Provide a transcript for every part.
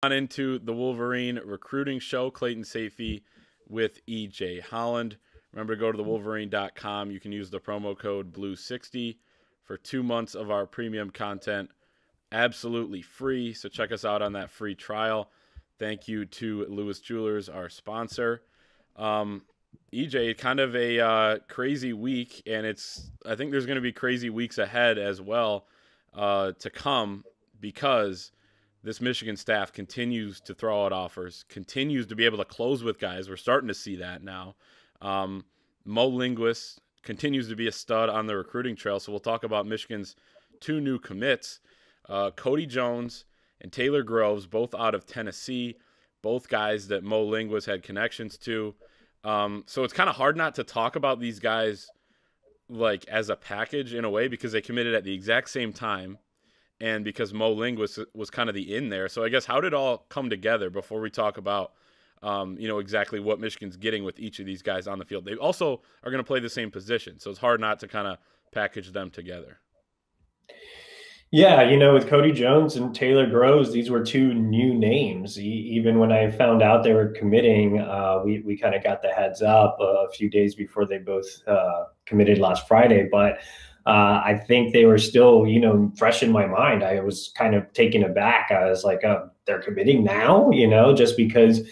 On into the Wolverine recruiting show, Clayton Sayfie with EJ Holland. Remember to go to thewolverine.com. You can use the promo code BLUE60 for 2 months of our premium content absolutely free. So check us out on that free trial. Thank you to Lewis Jewelers, our sponsor. EJ, kind of a crazy week, and I think there's going to be crazy weeks ahead as well to come, because this Michigan staff continues to throw out offers, continues to be able to close with guys. We're starting to see that now. Mo Linguist continues to be a stud on the recruiting trail. So we'll talk about Michigan's 2 new commits, Cody Jones and Taylor Groves, both out of Tennessee, both guys that Mo Linguist had connections to. So it's kind of hard not to talk about these guys like as a package in a way, because they committed at the exact same time, and because Mo Linguist was kind of the in there. So I guess, how did it all come together before we talk about exactly what Michigan's getting with each of these guys on the field? They also are going to play the same position, so it's hard not to kind of package them together. Yeah, with Cody Jones and Taylor Groves, these were 2 new names. Even when I found out they were committing, we kind of got the heads up a few days before they both committed last Friday. But I think they were still, fresh in my mind. I was kind of taken aback. I was like, oh, they're committing now, just because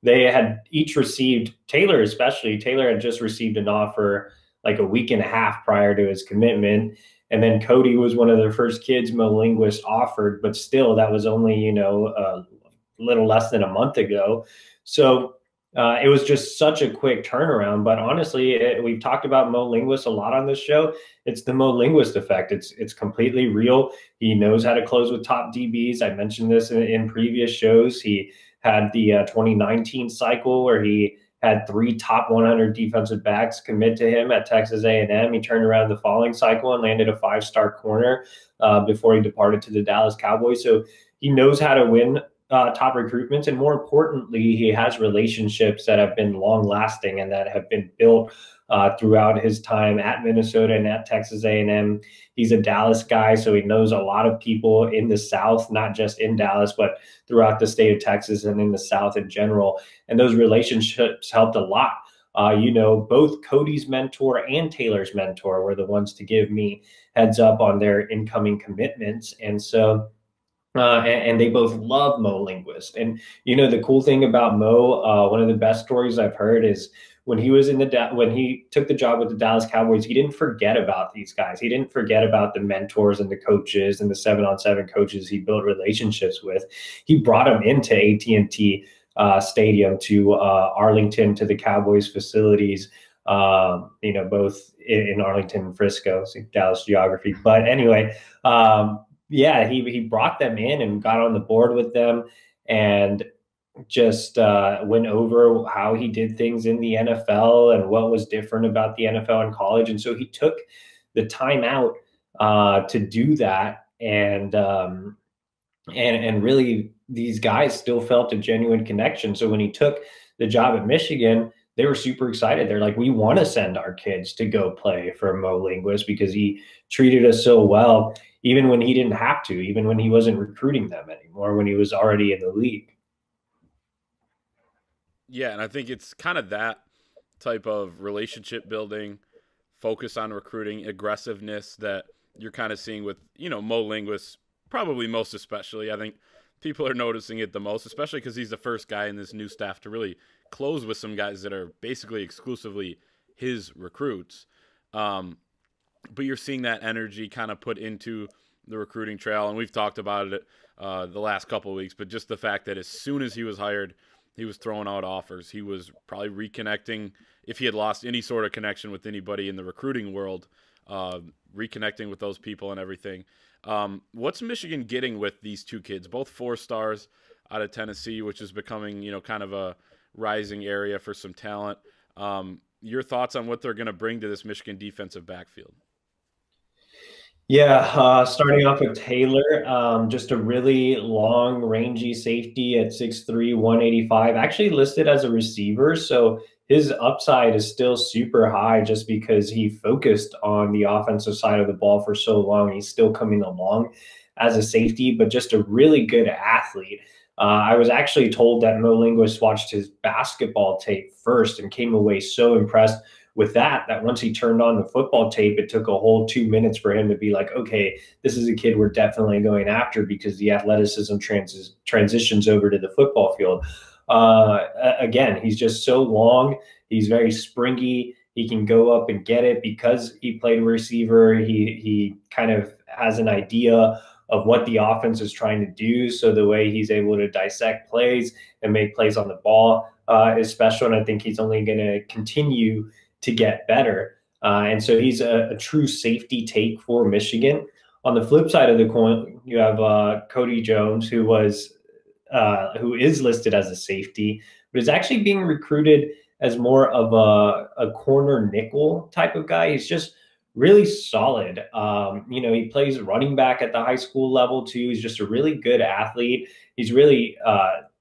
they had each received, Taylor especially, Taylor had just received an offer like a week and a half prior to his commitment. And then Cody was one of the first kids Mo Linguist offered, but still that was only, a little less than a month ago. So it was just such a quick turnaround. But honestly, we've talked about Mo Linguist a lot on this show. It's the Mo Linguist effect. It's completely real. He knows how to close with top DBs. I mentioned this in previous shows. He had the 2019 cycle where he had 3 top 100 defensive backs commit to him at Texas A&M. He turned around the following cycle and landed a 5-star corner before he departed to the Dallas Cowboys. So he knows how to win top recruitments, and more importantly, he has relationships that have been long-lasting and that have been built throughout his time at Minnesota and at Texas A&M. He's a Dallas guy, so he knows a lot of people in the South, not just in Dallas, but throughout the state of Texas and in the South in general. And those relationships helped a lot. Both Cody's mentor and Taylor's mentor were the ones to give me heads up on their incoming commitments. And so and they both love Mo Linguist. And, the cool thing about Mo, one of the best stories I've heard is when he was when he took the job with the Dallas Cowboys, he didn't forget about these guys. He didn't forget about the mentors and the coaches and the 7-on-7 coaches he built relationships with. He brought them into AT&T Stadium, to Arlington, to the Cowboys facilities, both in Arlington and Frisco, so Dallas geography. But anyway, he brought them in and got on the board with them, and just went over how he did things in the NFL and what was different about the NFL and college. And so he took the time out to do that. And really, these guys still felt a genuine connection. So when he took the job at Michigan, they were super excited. They're like, we want to send our kids to go play for Mo Linguist because he treated us so well, even when he didn't have to, even when he wasn't recruiting them anymore, when he was already in the league. Yeah, and I think it's kind of that type of relationship building, focus on recruiting, aggressiveness that you're kind of seeing with, Mo Linguist, probably most especially. I think people are noticing it the most, especially because he's the first guy in this new staff to really close with some guys that are basically exclusively his recruits. But you're seeing that energy kind of put into the recruiting trail, and we've talked about it the last couple of weeks, but just the fact that as soon as he was hired, he was throwing out offers. He was probably reconnecting, if he had lost any sort of connection with anybody in the recruiting world, reconnecting with those people and everything. What's Michigan getting with these 2 kids, both 4 stars out of Tennessee, which is becoming, kind of a rising area for some talent. Your thoughts on what they're going to bring to this Michigan defensive backfield? Yeah, starting off with Taylor, just a really long, rangy safety at 6'3", 185, actually listed as a receiver. So his upside is still super high just because he focused on the offensive side of the ball for so long. He's still coming along as a safety, but just a really good athlete. I was actually told that Mo Linguist watched his basketball tape first and came away so impressed with that once he turned on the football tape, it took a whole 2 minutes for him to be like, okay, this is a kid we're definitely going after, because the athleticism transitions over to the football field. Again, he's just so long. He's very springy. He can go up and get it because he played receiver. He kind of has an idea of what the offense is trying to do. So the way he's able to dissect plays and make plays on the ball is special. And I think he's only going to continue to get better. And so he's a true safety take for Michigan. On the flip side of the coin, you have Cody Jones, who is listed as a safety, but is actually being recruited as more of a corner nickel type of guy. He's just really solid. He plays running back at the high school level too. He's just a really good athlete. He's really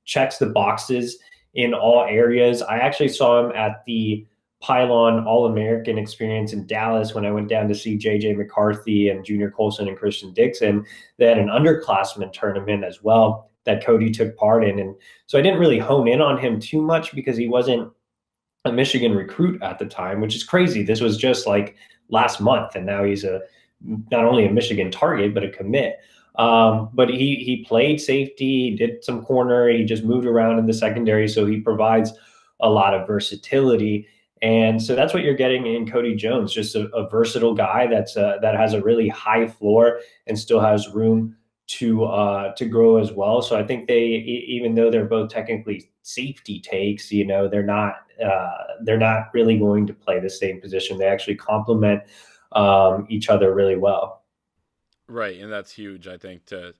checks the boxes in all areas. I actually saw him at the Pylon All-American experience in Dallas when I went down to see J.J. McCarthy and Junior Colson and Christian Dixon. They had an underclassmen tournament as well that Cody took part in. And so I didn't really hone in on him too much because he wasn't a Michigan recruit at the time, which is crazy. This was just like last month, and now he's not only a Michigan target, but a commit. But he played safety, he did some corner, he just moved around in the secondary, so he provides a lot of versatility. And so that's what you're getting in Cody Jones, just a versatile guy that has a really high floor and still has room to grow as well. So I think even though they're both technically safety takes, they're not really going to play the same position. They actually complement each other really well. Right, and that's huge, I think, to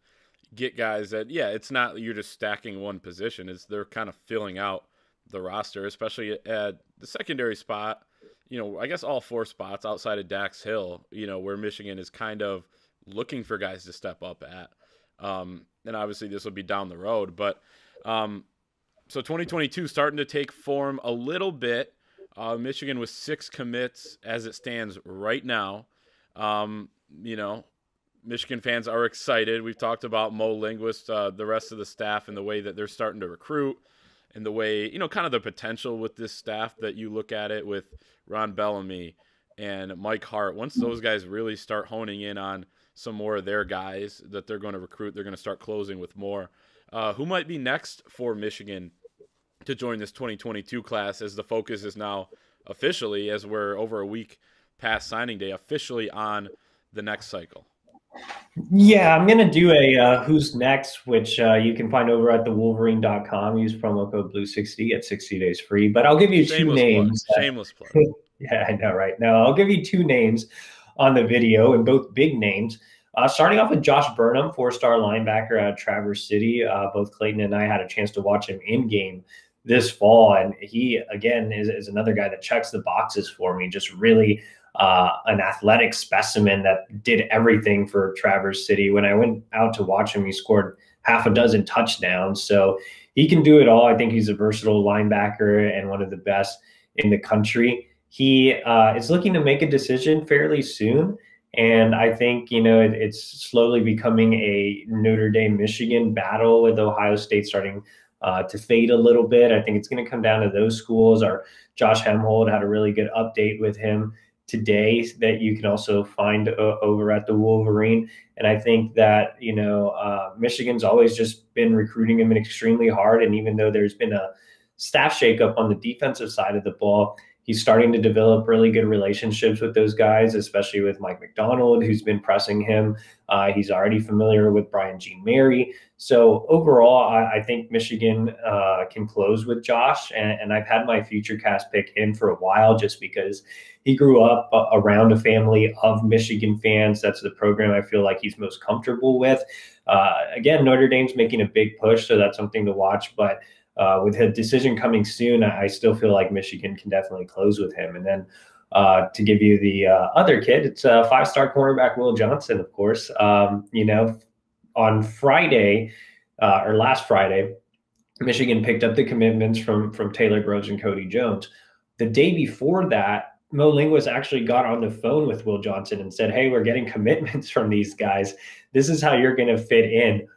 get guys that, it's not you're just stacking one position. They're kind of filling out the roster, especially at the secondary spot. I guess all four spots outside of Dax Hill, where Michigan is kind of looking for guys to step up at. And obviously this will be down the road, but so 2022 starting to take form a little bit. Michigan with 6 commits as it stands right now. Michigan fans are excited. We've talked about Mo Linguist, the rest of the staff, and the way that they're starting to recruit, and the way, kind of the potential with this staff that you look at it with Ron Bellamy and Mike Hart. Once those guys really start honing in on some more of their guys that they're going to recruit, they're going to start closing with more. Who might be next for Michigan to join this 2022 class, as the focus is now officially, as we're over a week past signing day, officially on the next cycle? Yeah, I'm going to do a Who's Next, which you can find over at thewolverine.com. Use promo code BLUE60, get 60 days free. But I'll give you two names. Shameless plug. Yeah, I know, right? No, I'll give you 2 names on the video, and both big names. Starting off with Josh Burnham, 4-star linebacker out of Traverse City. Both Clayton and I had a chance to watch him in game this fall, and he, again, is another guy that checks the boxes for me. Just really an athletic specimen that did everything for Traverse City. When I went out to watch him, he scored half a dozen touchdowns. So he can do it all. I think he's a versatile linebacker and one of the best in the country. He is looking to make a decision fairly soon. And I think, it's slowly becoming a Notre Dame, Michigan battle, with Ohio State starting to fade a little bit. I think it's going to come down to those schools. Our Josh Hamhold had a really good update with him today that you can also find over at the Wolverine. And I think that, Michigan's always just been recruiting him extremely hard. And even though there's been a staff shakeup on the defensive side of the ball, he's starting to develop really good relationships with those guys, especially with Mike McDonald, who's been pressing him. He's already familiar with Brian Jean Mary. So overall, I think Michigan can close with Josh. And I've had my future cast pick in for a while just because he grew up around a family of Michigan fans. That's the program I feel like he's most comfortable with. Again, Notre Dame's making a big push, so that's something to watch. But with a decision coming soon, I still feel like Michigan can definitely close with him. And then to give you the other kid, it's a 5-star cornerback, Will Johnson, of course. On Friday or last Friday, Michigan picked up the commitments from Taylor Groves and Cody Jones. The day before that, Mo Linguist actually got on the phone with Will Johnson and said, hey, we're getting commitments from these guys. This is how you're going to fit in.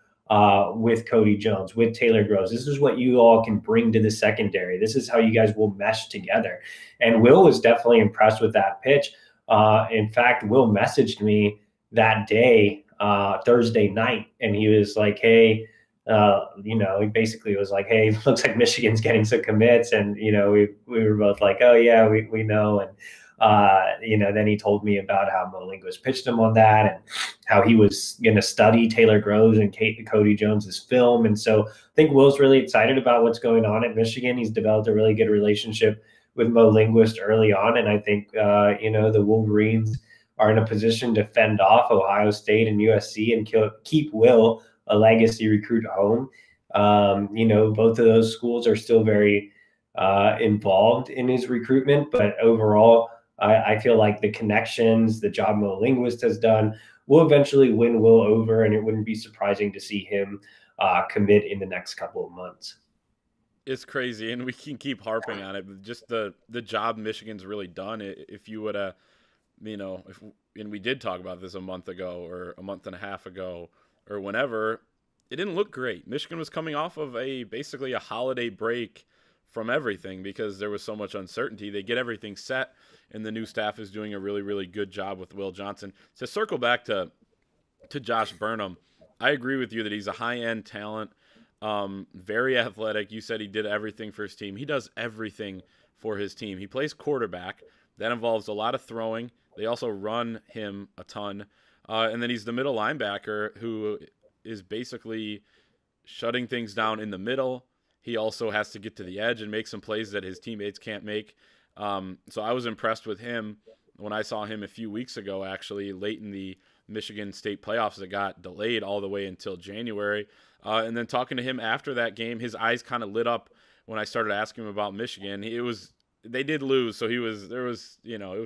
with Cody Jones, with Taylor Groves. This is what you all can bring to the secondary. This is how you guys will mesh together. And Will was definitely impressed with that pitch. In fact, Will messaged me that day, Thursday night, and he was like, hey, he basically was like, hey, looks like Michigan's getting some commits. And, we were both like, oh yeah, we know. And, then he told me about how Mo Linguist pitched him on that and how he was going to study Taylor Groves and Cody Jones's film. And so I think Will's really excited about what's going on at Michigan. He's developed a really good relationship with Mo Linguist early on. And I think, the Wolverines are in a position to fend off Ohio State and USC and keep Will a legacy recruit home. Both of those schools are still very involved in his recruitment, but overall, I feel like the connections, the job Mo Linguist has done, will eventually win Will over, and it wouldn't be surprising to see him commit in the next couple of months. It's crazy, and we can keep harping on it, but just the job Michigan's really done. If you would have, and we did talk about this a month ago or a month and a half ago or whenever, it didn't look great. Michigan was coming off of basically a holiday break from everything because there was so much uncertainty. They get everything set, and the new staff is doing a really, really good job with Will Johnson. To circle back to Josh Burnham, I agree with you that he's a high-end talent, very athletic. You said he did everything for his team. He does everything for his team. He plays quarterback. That involves a lot of throwing. They also run him a ton. And then he's the middle linebacker who is basically shutting things down in the middle. He also has to get to the edge and make some plays that his teammates can't make. So I was impressed with him when I saw him a few weeks ago, actually, late in the Michigan State playoffs that got delayed all the way until January. And then talking to him after that game, his eyes kind of lit up when I started asking him about Michigan. They did lose, so it was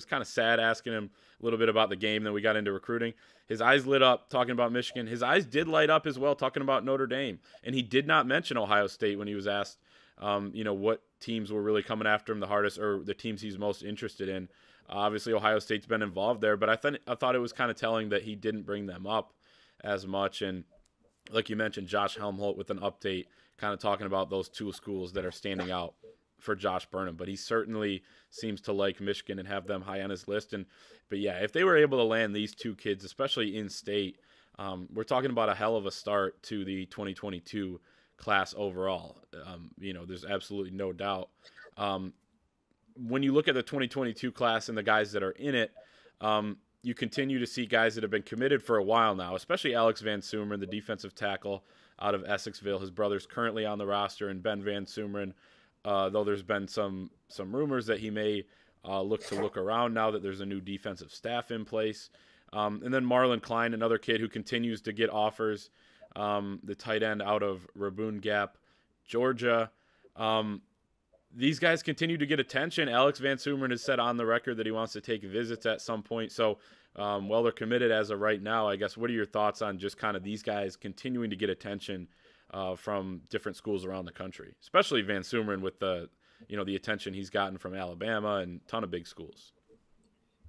kind of sad asking him a little bit about the game. Then we got into recruiting. His eyes lit up talking about Michigan. His eyes did light up as well talking about Notre Dame. And he did not mention Ohio State when he was asked, what teams were really coming after him the hardest or the teams he's most interested in. Obviously, Ohio State's been involved there, but I thought it was kind of telling that he didn't bring them up as much. And like you mentioned, Josh Hamhold with an update kind of talking about those two schools that are standing out for Josh Burnham, but he certainly seems to like Michigan and have them high on his list. But yeah, if they were able to land these two kids, especially in state, we're talking about a hell of a start to the 2022 class overall. There's absolutely no doubt. When you look at the 2022 class and the guys that are in it, you continue to see guys that have been committed for a while now, especially Alex Van Sumeren, the defensive tackle out of Essexville. His brother's currently on the roster, and Ben Van Sumeren, though there's been some rumors that he may look around now that there's a new defensive staff in place. And then Marlon Klein, another kid who continues to get offers, the tight end out of Raboon Gap, Georgia. These guys continue to get attention. Alex Van Sumeren has said on the record that he wants to take visits at some point. So while they're committed as of right now, I guess, what are your thoughts on just kind of these guys continuing to get attention from different schools around the country, especially Van Sumeren with the attention he's gotten from Alabama and a ton of big schools?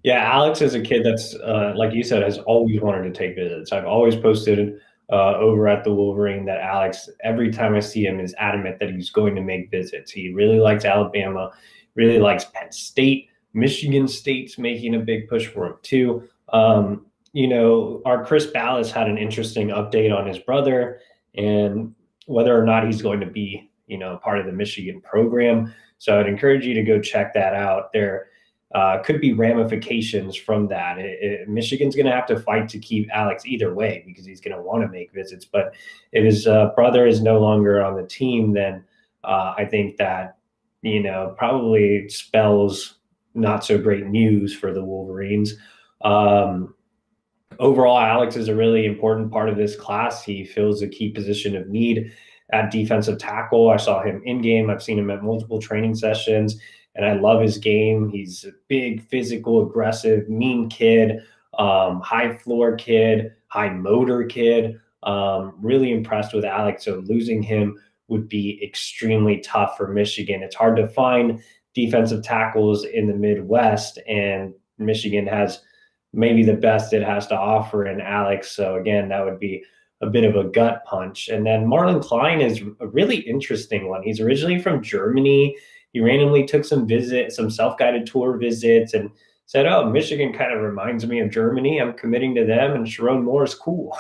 Yeah, Alex is a kid that's, like you said, has always wanted to take visits. I've always posted over at the Wolverine that Alex, every time I see him, is adamant that he's going to make visits. He really likes Alabama, really likes Penn State. Michigan State's making a big push for him too. Our Chris Ballas had an interesting update on his brother and whether or not he's going to be, part of the Michigan program. So I'd encourage you to go check that out. There could be ramifications from that. Michigan's going to have to fight to keep Alex either way because he's going to want to make visits. But if his brother is no longer on the team, then I think that, probably spells not so great news for the Wolverines. Overall, Alex is a really important part of this class. He fills a key position of need at defensive tackle. I saw him in game. I've seen him at multiple training sessions, and I love his game. He's a big, physical, aggressive, mean kid, high floor kid, high motor kid. Really impressed with Alex. So losing him would be extremely tough for Michigan. It's hard to find defensive tackles in the Midwest, and Michigan has maybe the best it has to offer in Alex. So again, that would be a bit of a gut punch. And then Marlon Klein is a really interesting one. He's originally from Germany. He randomly took some self-guided tour visits, and said, "Oh, Michigan kind of reminds me of Germany. I'm committing to them, and Sharon Moore is cool."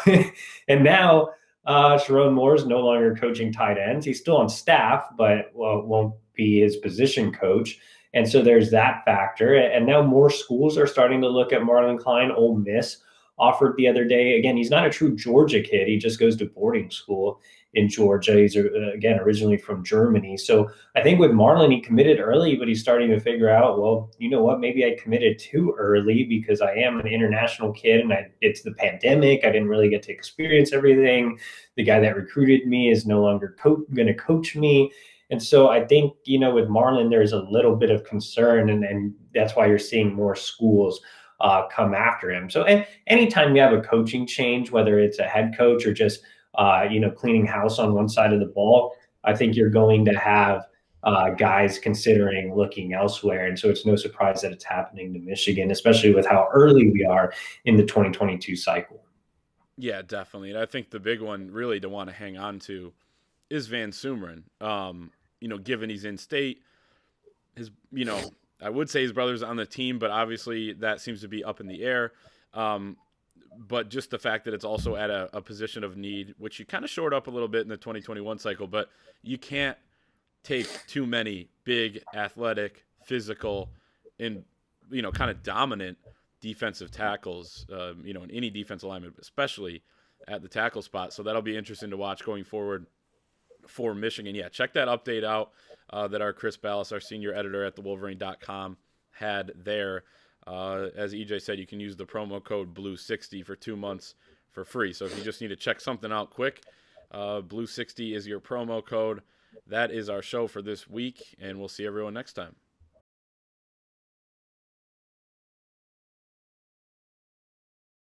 And now Sharon Moore is no longer coaching tight ends. He's still on staff, but won't be his position coach. And so there's that factor. And now more schools are starting to look at Marlon Klein. Ole Miss offered the other day. Again, he's not a true Georgia kid. He just goes to boarding school in Georgia. He's, again, originally from Germany. So I think with Marlon, he committed early, but he's starting to figure out, well, you know what, maybe I committed too early because I am an international kid and it's the pandemic. I didn't really get to experience everything. The guy that recruited me is no longer going to coach me. And so I think, with Marlon, there's a little bit of concern, and that's why you're seeing more schools come after him. So anytime you have a coaching change, whether it's a head coach or just, cleaning house on one side of the ball, I think you're going to have guys considering looking elsewhere. And so it's no surprise that it's happening to Michigan, especially with how early we are in the 2022 cycle. Yeah, definitely. And I think the big one really to want to hang on to is Van Sumeren. Given he's in state, I would say his brother's on the team, but obviously that seems to be up in the air. But just the fact that it's also at a position of need, which you kind of shored up a little bit in the 2021 cycle, but you can't take too many big, athletic, physical, and, kind of dominant defensive tackles, in any defensive alignment, especially at the tackle spot. So that'll be interesting to watch going forward for Michigan. Yeah, check that update out that our Chris Ballas, our senior editor at thewolverine.com, had there. As EJ said, you can use the promo code BLUE60 for 2 months for free. So if you just need to check something out quick, BLUE60 is your promo code. That is our show for this week, and we'll see everyone next time.